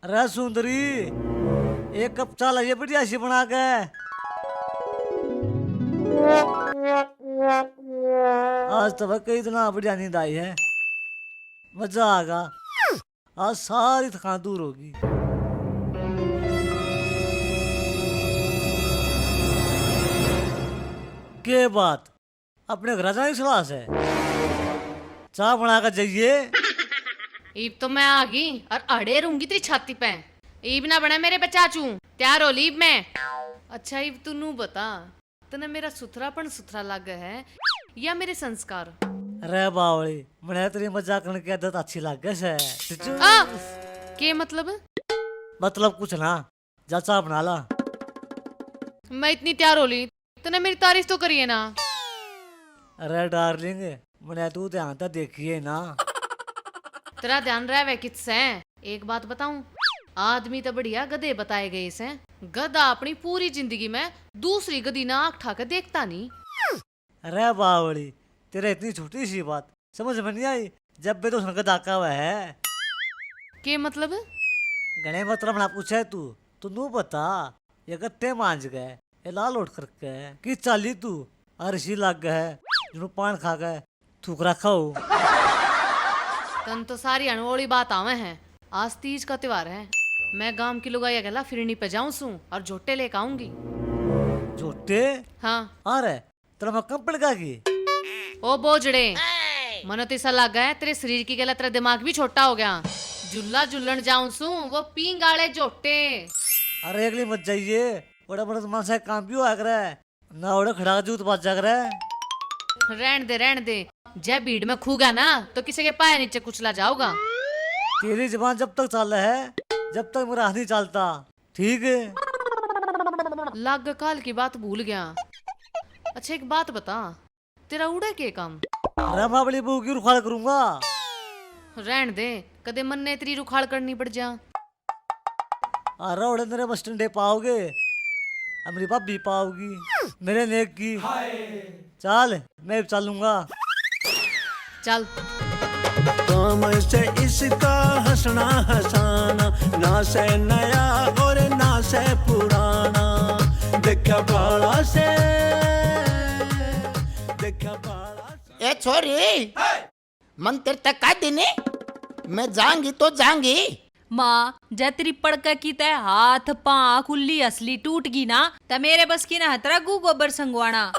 अरे सुंदरी, एक कप चाय लाइए बढ़िया सी बना के। आज तो कई इतना बढ़िया नींद आई है, मजा आएगा। आज सारी थकान दूर होगी। के बात, अपने घर जाने की सलाह है? चाय बना कर जाइए। ईब तो मैं आ गई और अड़े रहूंगी तेरी छाती पे। ईब ना बना मेरे पे चाचू, तैयार हो लीब में। अच्छा ईब तू नू बता, तने मेरा सुथरापन सुथरा लगा है या मेरे संस्कार? अरे बावली, मैंने तेरी मजाक करने की आदत अच्छी लग गई है। के मतलब? मतलब कुछ ना, जा चाय बना ला। मैं इतनी तैयार हो ली, तने मेरी तारीफ तो करिए ना। अरे डार्लिंग, मैंने तू ध्यान तो देखिए ना। तेरा ध्यान रहा है किससे? एक बात बताऊं, आदमी तो बढ़िया गधे बताए गए से। गधा अपनी पूरी जिंदगी में दूसरी गधी ना आँख ठाकर देखता नहीं। अरे बावली, तेरे इतनी छोटी सी बात समझ में नहीं आई? जब भी तो संगत आका हुआ है। के मतलब? गणे मतलब ना पूछे तू नू बता। ये गत्ते मांझ गए, ये लाल उठ करके कि चाली तू अरसी लग गए, जो पान खा गए थूक रखा हो। तन तो सारी अनवोली बात आवे हैं। आज तीज का त्योहार है, मैं गांव की लुगाई अकेला फिरनी पे जाऊं सू और झोटे लेकर आऊंगी। झोटे? हाँ। अरे तेरा मैं कब पड़ गया की? ओ बोजड़े, मनो तो ऐसा लग है तेरे शरीर की गला तेरा दिमाग भी छोटा हो गया। झुल्ला झुल्लन जाऊं सू वो पींग आले झोटे। अरे अगली मत जाइए, बड़ा बड़ा मन से काम भी हुआ करे ना, ओड़ा खड़ा जूत बाज जा करे। रहन दे, जब भीड़ में खू गया ना तो किसी के पाए नीचे कुचला जाओगा। तेरी जबान जब तक चाल है, जब तक मेरा हाथ नहीं चलता, ठीक है? लाग काल की बात भूल गया। अच्छा एक बात बता, तेरा उड़ा के काम? अरे मैं बड़ी बहू की रुखाड़ करूंगा। रहन दे, कदे मन ने तेरी रुखाड़ करनी पड़ जा। अरे ओड़े मेरे बस स्टैंड पाओगे, मेरी भाभी पाओगी मेरे नेक की। चल मैं चलूंगा। चल। काम से इसका हंसना हंसाना, ना से नया और ना से पुराना। देखा बाला से, देखा बाला से। ए छोरी, मन तेरे तक का देने? मैं जाऊंगी तो जाऊंगी। माँ जै तेरी पड़का की तय हाथ पां खुली असली टूट गई ना, त मेरे बस की ना हतरा गु गोबर संगवाना।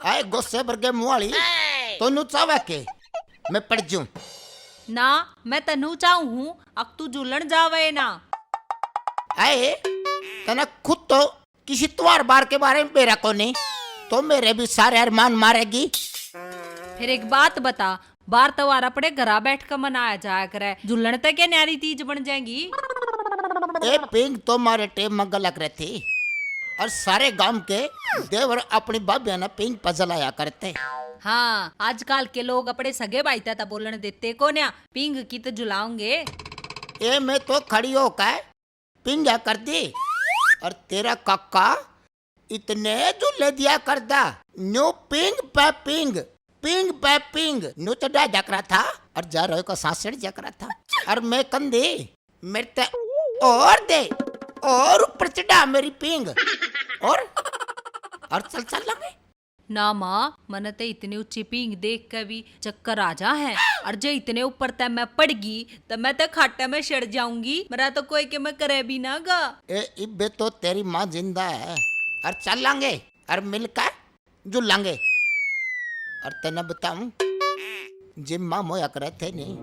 आए गुस्से भर के मुँह वाली, तो नु चावा के मैं पड़ जाऊं ना, मैं तनु चाहूं हूँ, अब तू झूलन जावे ना। आए तना खुद तो किसी त्योहार बार के बारे में मेरा को नहीं, तो मेरे भी सारे अरमान मारेगी। फिर एक बात बता, बार त्योहार अपने घरा बैठ कर मनाया जाया करे, झूलन तक क्या न्यारी तीज बन जाएगी? ए पिंग तो मारे टेम में गलत रहती, और सारे गांव के देवर अपनी बाबिया ना पिंग पजलाया करते। हाँ, आजकल के लोग अपने सगे भाई ता बोलने देते को ना, पिंग की तो झुलाओगे। ए मैं तो खड़ी होकर पिंगा कर दी, और तेरा काका इतने झूले दिया करता, नो पिंग पे पिंग, पिंग पे पिंग, नो तो डा जक रहा था और जा रहे को सांस जक रहा था। और मैं कंधे मेरे ते और दे और ऊपर चढ़ा मेरी पिंग, और चल लगे ना माँ, मन ते इतनी ऊंची पिंग देख कर भी चक्कर आ जा है, और जो इतने ऊपर तय मैं पड़ गई तो मैं तो खाटा में सड़ जाऊंगी। मेरा तो कोई के मैं करे भी ना गा। ए इब्बे तो तेरी माँ जिंदा है, और चल लांगे और मिलकर झूलांगे। और तेने बताऊं, जिम माँ मोया करे थे नहीं,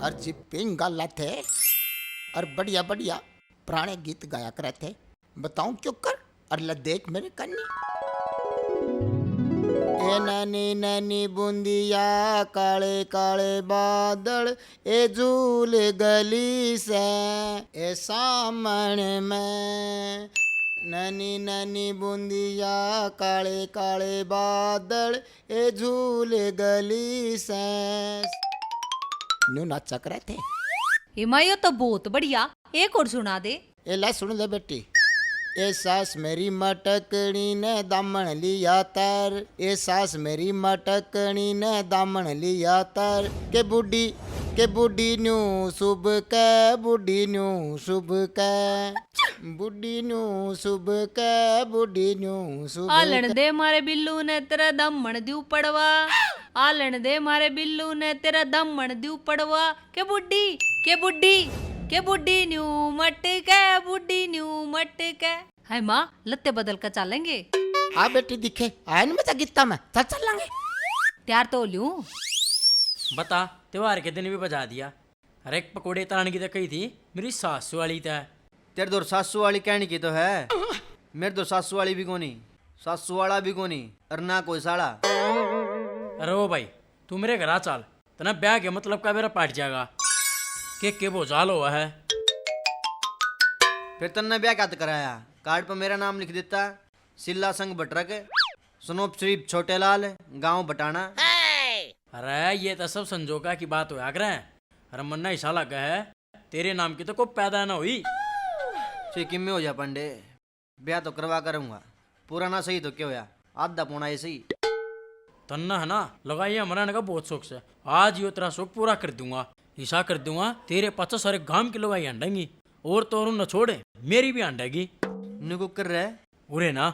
और जिप पिंग गाला थे, और बढ़िया बढ़िया पुराने गीत गाया करे थे। बताऊं क्यों कर? और ल देख मेरे कन्नी, ए नैनी नैनी बूंदिया, काले काले बादल, ए झूल गली से, ए सामने में। नैनी नैनी बूंदिया, काले काले बादल, ए झूल गली से। न्यू नाचा करे थे। हिमायो तो बहुत बढ़िया, एक और सुना दे। ए ले सुन ले बेटी, ए सास मेरी मटकनी ने दामन लिया तर, ए सास मेरी मटकनी ने दामन लिया तर, के बुढ़ी न्यू शुभ के, बुढ़ी न्यू शुभ के, बुढ़ी न्यू शुभ के, बुढ़ी न्यू शुभ आलन दे मारे बिल्लू ने तेरा दामन द्यू पड़वा, आलन दे मारे बिल्लू ने तेरा दामन द्यू पड़वा, के बुढ़ी के बुढ़ी के बुढ़ी न्यू मटके, बुढ़ी न्यू मटके। है माँ लत्ते बदल कर चलेंगे। आ बेटी दिखे आयन में गीता में चल लेंगे। त्यार तो लूं। बता त्योहार के दिन भी बजा दिया। अरे एक पकोड़े तलाने की तो कही थी मेरी सासू वाली था। तेरे दो सासू वाली कहने की तो है, मेरे दो सासू वाली भी कोनी, सासू वाला भी कोनी और ना कोई साड़ा। अरे ओ भाई तू मेरे घर आ चल, तना ब्याह के मतलब का मेरा पाट जाएगा। के भोजाल हुआ है। फिर तन्ने ब्याह क्या कराया, कार्ड पर मेरा नाम लिख देता, सिल्ला संग बटरक, सनोप शरीफ छोटे लाल, गांव बटाना। अरे ये तो सब संजोगा की बात होया करे। अरे मन्ना ऐसा लगा है तेरे नाम की तो कोई पैदा ना हुई। सिक्किम में हो जा पंडे, ब्याह तो करवा करूंगा, पुराना सही तो क्या होया, आधा पौना ये सही। तन्ना है ना लगाइए मराने का बहुत शौक से, आज यो तेरा शौक पूरा कर दूंगा। ऐसा कर दूंगा तेरे पास सारे गांव की लगाई अंडेंगी, और तो और न छोड़े मेरी भी अंडेगी। नुको कर रहे उरे ना।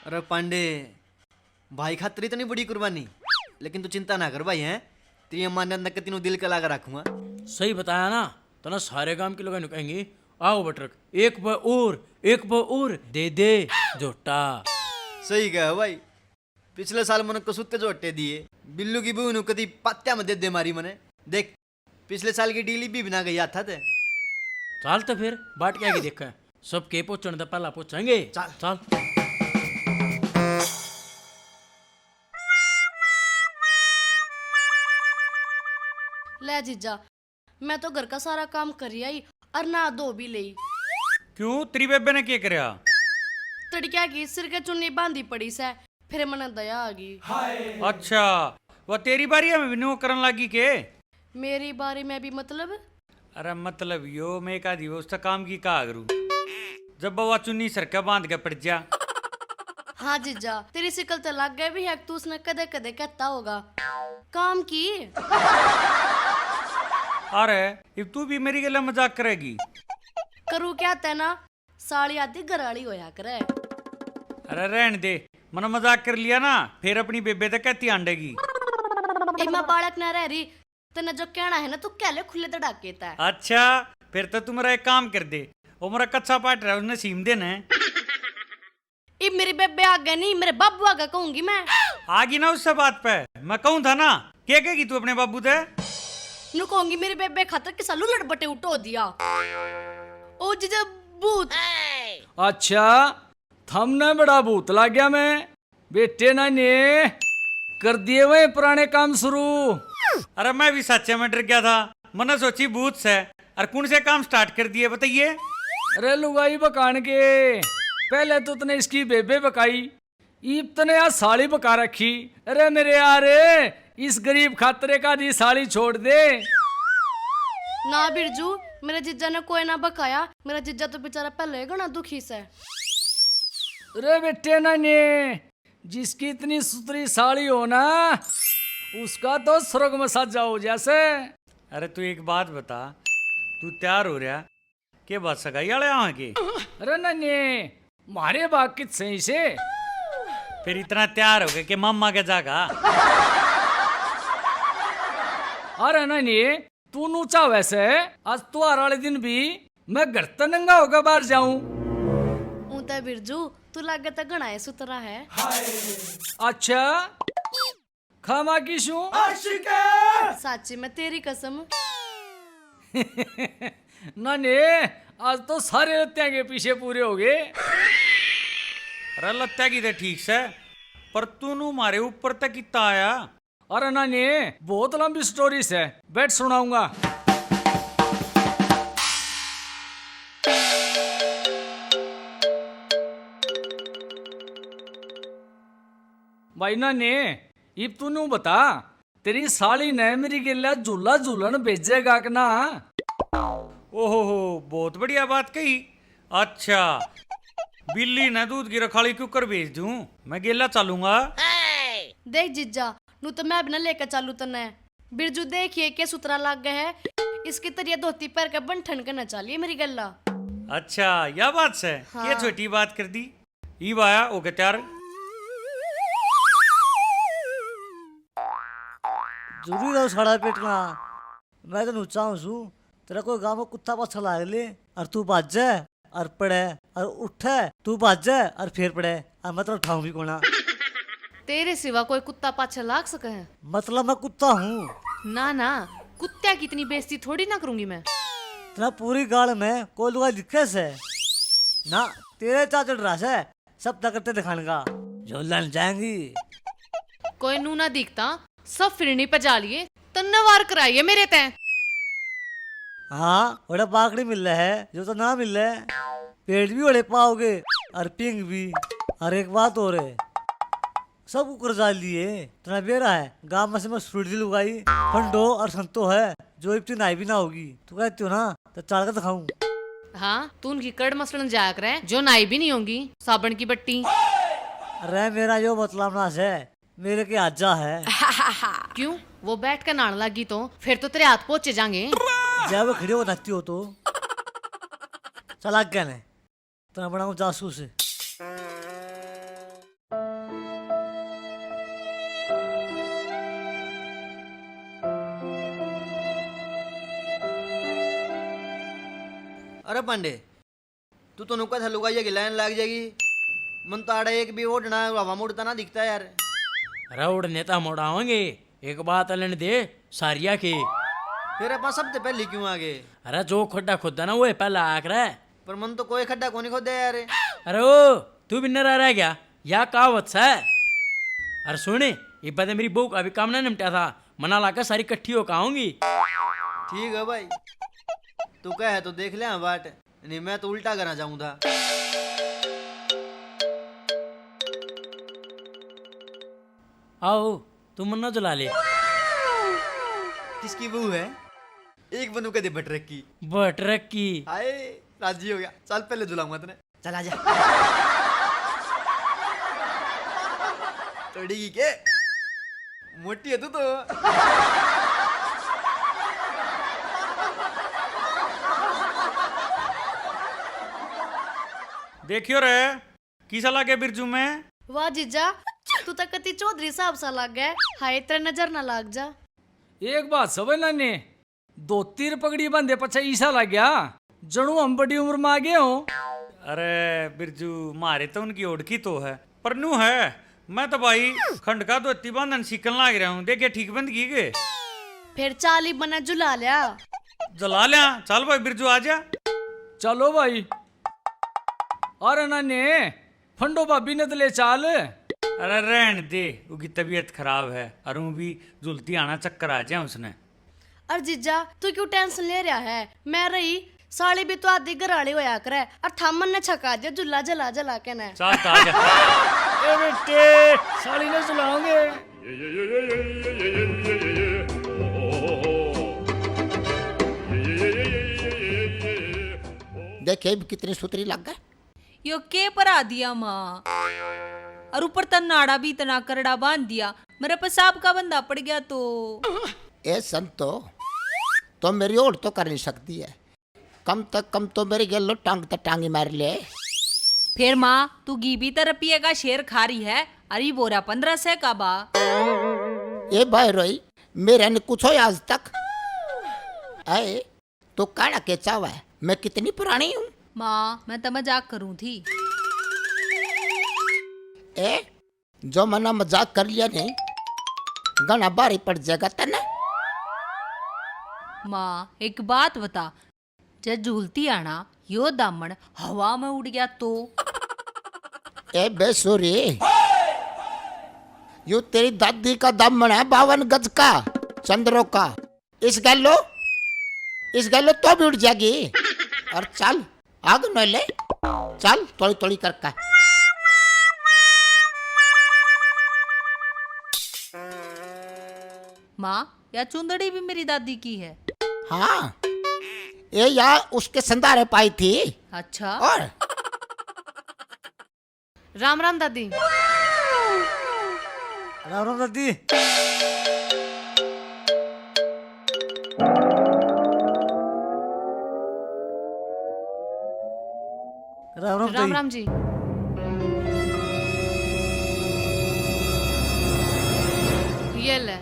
अरे पांडे भाई खातिर इतनी बड़ी कुर्बानी, लेकिन तू चिंता ना कर भाई, हैं तेरी अम्मा ने अंदर तीनों दिल का लगा रखूंगा। सही बताया ना, तो ना सारे गांव के लोग कहेंगे आओ बटरक एक ब और दे दे जोटा। सही कहा भाई, पिछले साल मैंने कसुत्ते जोटे दिए, बिल्लू की बहू कदी पत्या में दे दे मारी मने। देख पिछले साल की डीली भी बिना गई था ते। चल तो फिर बाट क्या की देखा है, सब के पहुंचने तो पहला पहुंचेंगे। चल। चल ले जीजा, मैं तो घर का सारा काम करी आई और ना धो भी ली। क्यों तेरी बेबे ने क्या करया? तड़किया की सिर के चुन्नी बांधी पड़ी से, फिर मने दया आ गई। अच्छा वह तेरी बारी है मैं नो करन लगी के? मेरी बारी में भी मतलब? अरे मतलब यो मैं का दी उसका काम की का करूं, जब बाबा चुन्नी सर का बांध के पड़ जा। हाँ जीजा, तेरी शिकल तो लग गए भी है, तू उसने कदे कदे कहता होगा काम की। अरे अब तू भी मेरी गले मजाक करेगी? करू क्या तेना, साड़ी आती घराली होया करे। अरे रहने दे, मना मजाक कर लिया ना, फिर अपनी बेबे तक कहती आंडेगी। इमा बालक न रह रही, तेने जो कहना है ना तू कहले खुले तड़ाके ता। अच्छा फिर तो तू मेरा एक काम कर दे, वो मेरा कच्चा पाट रहा उसने सीम देना है। ये मेरी बेबे आगे नहीं, मेरे बाबू आगे कहूंगी मैं। आगी ना उससे बात पे, मैं कहूँ था ना, क्या कहेगी तू अपने बाबू से? नु कहूंगी मेरी बेबे खातर किसा लुलट बटे उठो दिया। ओ जीजा भूत। अच्छा थमने बड़ा भूत लग गया मैं बेटे ना ने कर दिए वही पुराने काम शुरू। अरे मैं भी सच्चे में डर गया था, मैंने सोची भूत से, और कौन से काम स्टार्ट कर दिए बताइए? अरे लुगाई बकान के पहले तो तने इसकी बेबे बकाई, ईब तने यार साड़ी बका रखी। अरे मेरे यार इस गरीब खातरे का दी साड़ी छोड़ दे। ना बिरजू, मेरे जीजा ने कोई ना बकाया, मेरा जीजा तो बेचारा पहले घना दुखी से। अरे बेटे ना ने जिसकी इतनी सुथरी साड़ी हो ना, उसका तो स्वर्ग में सजा हो जैसे। अरे तू एक बात बता, तू तैयार हो रहा के बात सगाई वाले यहाँ के? अरे नन्हे मारे बाग कित सही से फिर इतना तैयार हो गए कि मम्मा के जागा? अरे नन्हे तू नूचा वैसे, आज त्योहार वाले दिन भी मैं घर तो नंगा होकर बाहर जाऊं। ऊंता बिरजू तू लागे तो घना है सुतरा है। अच्छा खामा की शू साची में तेरी कसम। नन्हे आज तो सारे लत्तियां के पीछे पूरे हो गए। अरे लत्या की तो ठीक से, पर तू नू मारे ऊपर तक कितना आया? अरे नन्हे बहुत लंबी स्टोरी है, बैठ सुनाऊंगा। भाई नन्हे इब तू नू बता, तेरी साली ने मेरी गिल्ला झूला झूलन भेजेगा कि ना? ओहो हो, बहुत बढ़िया बात कही। अच्छा, बिल्ली ने दूध की रखाली क्यों कर भेज दूं, मैं गेला चलूंगा। देख जीजा, नू तो मैं भी ना लेकर चालू तने। बिरजू देखिए के सुतरा लाग गया है, इसकी तरिया धोती पैर का बंठन करना चाहिए मेरी गल्ला। अच्छा, यह बात से हाँ। ये छोटी बात कर दी। ई बाया ओके त्यार। जरूरी रहो साड़ा पेटना। मैं तो नुचा हूँ तेरा कोई गाँव में कुत्ता पाछा लाग ले और तू भाज जाए और पड़े और उठे, तू भाज जाए और फिर पड़े और मतलब उठाऊं भी कोना। तेरे सिवा कोई कुत्ता पाछे लाग सके है? मतलब मैं कुत्ता हूँ ना ना, कुत्ते की इतनी बेइज्जती थोड़ी ना करूंगी मैं। तेरा पूरी गाड़ में कोई लुगाई दिखे से ना, तेरे चाचा डरा से सब तकते दिखाने का जो लड़ जाएंगी। कोई नू ना दिखता, सब फिरनी पे जा लिए, तन्नवार कराइए मेरे तय। हाँ, बड़ा बाकड़ी मिल रहा है जो तो ना मिल रहा है। पेट भी बड़े पाओगे और पिंग भी। और एक बात और है, सब कुकर डाल लिए तना बेरा है। गांव में से मैं सुरडी लुगाई फंडो और संतो है जो इतनी नाई भी ना होगी। तू कहती हो ना तो चाल कर दिखाऊं। हाँ, तू उनकी कड़ मसलन जाया करे जो नाई भी नहीं होंगी, साबन की बट्टी। अरे मेरा यो मतलब ना है, मेरे के आजा है। क्यों, वो बैठ कर नान लगी तो फिर तो तेरे हाथ पोचे जाएंगे। जब वो खड़ी हो नचती हो तो चला गया ने तो बनाऊं जासूस। अरे पांडे, तू तो नुका था लुगाइया की लाइन लग जाएगी। मन तो आड़ा एक भी ओढ़ना हवा मुड़ता ना दिखता यार। अरे उड़ने तो हम उड़ावेंगे, एक बात अलने दे सारिया की। फिर अपन सबसे पहले क्यों आगे? अरे जो खड्डा खुदा ना वो पहला आकर है। पर मन तो कोई खड्डा कौन खोदे यार। अरे ओ तू भी नरा रह गया या कहावत है। अरे सुने, ये बात मेरी बहू का अभी काम ना निपटा था, मना लाकर सारी इकट्ठी होकर आऊंगी। ठीक है भाई, तू कहे तो देख ले बाट, नहीं मैं तो उल्टा करना चाहूँ था। आओ तुम मन्ना जला ले। किसकी बहू है? एक बनू कदे भटरक की। भटरक की? आए राजी हो गया, चल पहले जुलाऊंगा तने। चल आजा। तोड़ी की के मोटी है तू तो। देखियो रे किसा लागे बिरजू में। वाह जीजा, तू तो कति चौधरी साहब सा लाग गया। हाय तेरे नजर ना लाग जा। एक बात समझ ने, दो तीर पगड़ी बंदे पछा ईसा लग गया जणू हम बड़ी उम्र में आ गए हो। अरे बिरजू, मारे तो उनकी ओढ़की तो है, पर नू है मैं तो भाई खंड का धोती बांधन सीखन लाग रहा हूँ। देखिए ठीक बंद की गए, फिर चाली बना जुला लिया। जला लिया। चल भाई बिरजू आजा। चलो भाई। अरे नाने फंडो भाभी ने तो ले चाल। अरे रहन दे, उसकी तबीयत खराब है और वो भी झुलती आना चक्कर आ जाए उसने। अरे जीजा, तू क्यों टेंशन ले रहा है? मैं रही साड़ी भी तो आधी घराड़ी होया करे और थामन ने छका दिया जुल्ला जला जला के ने। चल तो आजा। ए बेटे, साली ने सुलाओगे। देखे कितनी सुतरी लग गए। यो के परा दिया माँ, और ऊपर तन नाड़ा भी इतना करड़ा बांध दिया, मेरे पेशाब का बंदा पड़ गया तो। ए संतो, तो मेरी ओढ़ तो कर नहीं सकती है, कम तक कम तो मेरी गलो टांग तक टांगी मार ले। फिर माँ तू घी भी तरपिए का शेर खा रही है, अरे बोरा 1500 का बा। ए भाई रोई, मेरे ने कुछ हो आज तक। आए तो काड़ा के चावा है, मैं कितनी पुरानी हूँ। माँ मैं तो मजाक करूँ थी। ए जो मना मजाक कर लिया नहीं, गना बारी पड़ जाएगा तना। माँ एक बात बता, जब झूलती आना यो दामन हवा में उड़ गया तो? ए बेसुरी, यो तेरी दादी का दामन है 52 गज का चंद्रों का। इस गैलो तो भी उड़ जाएगी। और चल आग न ले, चल थोड़ी थोड़ी करके। माँ या चुंदड़ी भी मेरी दादी की है? हाँ, ये या उसके संधारे पाई थी। अच्छा और राम राम दादी। राम राम दादी। राम राम राम ताई। राम जी। ये ले,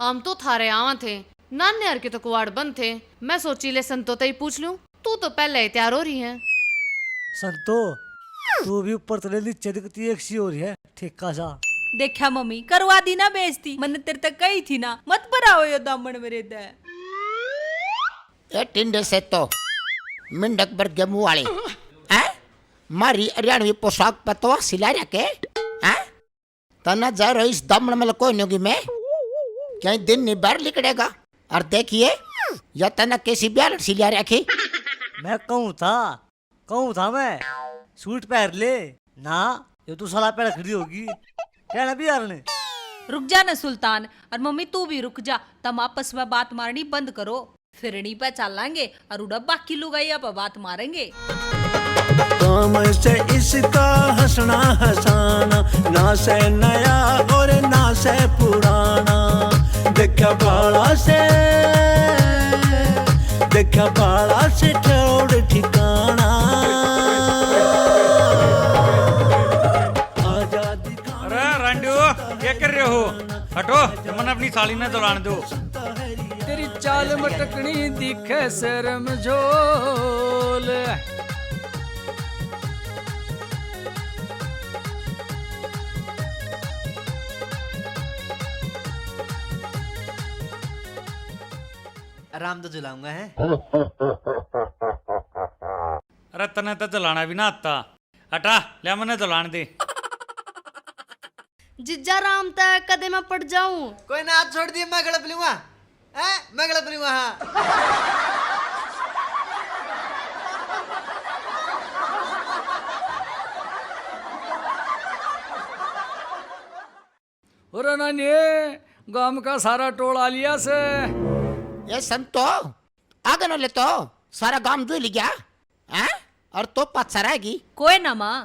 हम तो थारे आवा थे, नान्ने हर के तो कुआड़ बंद थे। मैं सोची ले संतो तई पूछ लूं, तू तो पहले ही तैयार हो रही है। संतो तू भी ऊपर तले नीचे दिखती एक सी हो रही है ठेका सा। देखा मम्मी करवा दी ना बेइज्जती, मैंने तेरे तक कही थी ना मत भराओ ये दामन मेरे दे। ये टिंडे से तो मिंडक पर गेमू वाले हैं मारी हरियाणवी पोशाक पतवा सिला रखे हैं तना जा रही इस दामन में कोई नहीं होगी मैं कहीं दिन नहीं बाहर निकलेगा। और देखिए या तना कैसी ब्याल सिला रखी। मैं कहूँ था मैं सूट पहन ले ना, ये तू सला पे खड़ी होगी कहना भी यार ने। रुक जा ना सुल्तान, और मम्मी तू भी रुक जा। तुम आपस में बात मारनी बंद करो, फिरनी पे चलेंगे और उड़ा बाकी लुगाइया पे बात मारेंगे। काम से इसका हंसना हंसाना, ना से नया और ना से पुराना। देखा बाला से ठोड़ ठिकाना। आजादी का अरे रांडू क्या कर रहे हो? हटो, मन अपनी साली ने दौड़ाने दो। तेरी चाल मटकनी दिखे शर्म झोल। आराम तो जलाऊंगा है। अरे तने तो चलाना भी ना आता। हटा ले, मने चलाने दे। जिज्जा राम तक कदे मैं पड़ जाऊं। कोई ना, हाथ छोड़ दिए, मैं गड़प लूंगा। मैं गड़प लूंगा। हाँ और नानी गांव का सारा टोला लिया से। ये संतो आगे न ले तो सारा गांव धो लिया हैं और तो पाछा रहेगी। कोई ना माँ,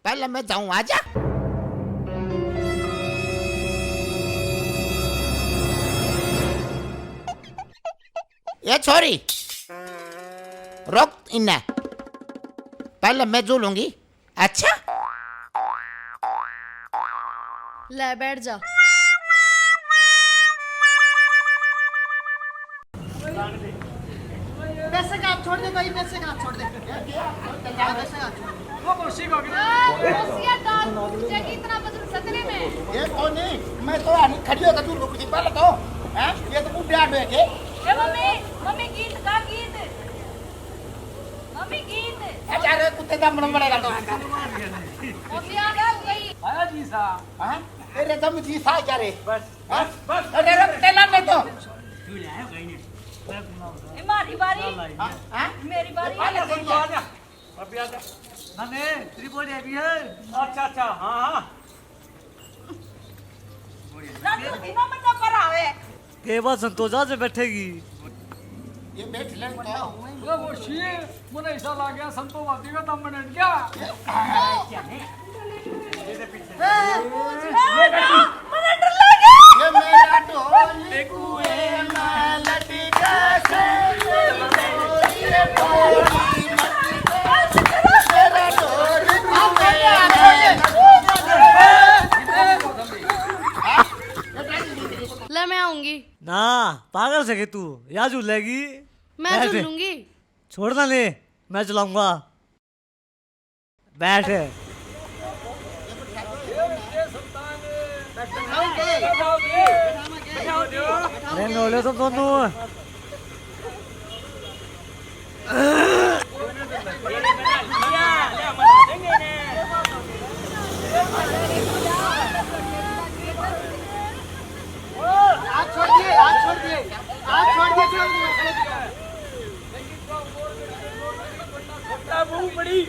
पहले मैं जाऊं, आजा। ये छोरी रोक इन्हें, पहले मैं जो लूंगी। अच्छा ले बैठ जा। पैसे का छोड़ दे भाई, पैसे का छोड़ दे। इतना वजन सतरे में। ये कौन है? मैं तो आनी खड़ी होकर तू रुक जी पहले तो हैं ये तो बुढ़े आड़ के। ए मम्मी गीत गा गीत। मम्मी गीत। अच्छा रे कुत्ते का मन बड़ेगा तो। मम्मी आ गई। आया जी सा। हां तेरे दम जी सा क्या रे? बस अरे रे तेला नहीं तो। ए मारी बारी। हां मेरी बारी। अभी आजा। नाने त्रिपोड़ी अभी है। अच्छा हाँ। ना तो तीनों में तो करावे। के बाद संतोषा से बैठेगी। ये बैठ ले तो। वो शी मुने ऐसा ला गया संतो वादी का दम बन गया। ये मेरा ढोल कुएं में लटका से ये बोली मत तेरा ढोल ले मैं आऊंगी। ना पागल से के तू या झूलेगी। मैं बैठ। झूल लूंगी। छोड़ना ले, मैं चलाऊंगा। बैठ। अरे नोले तो दोनों। बड़ी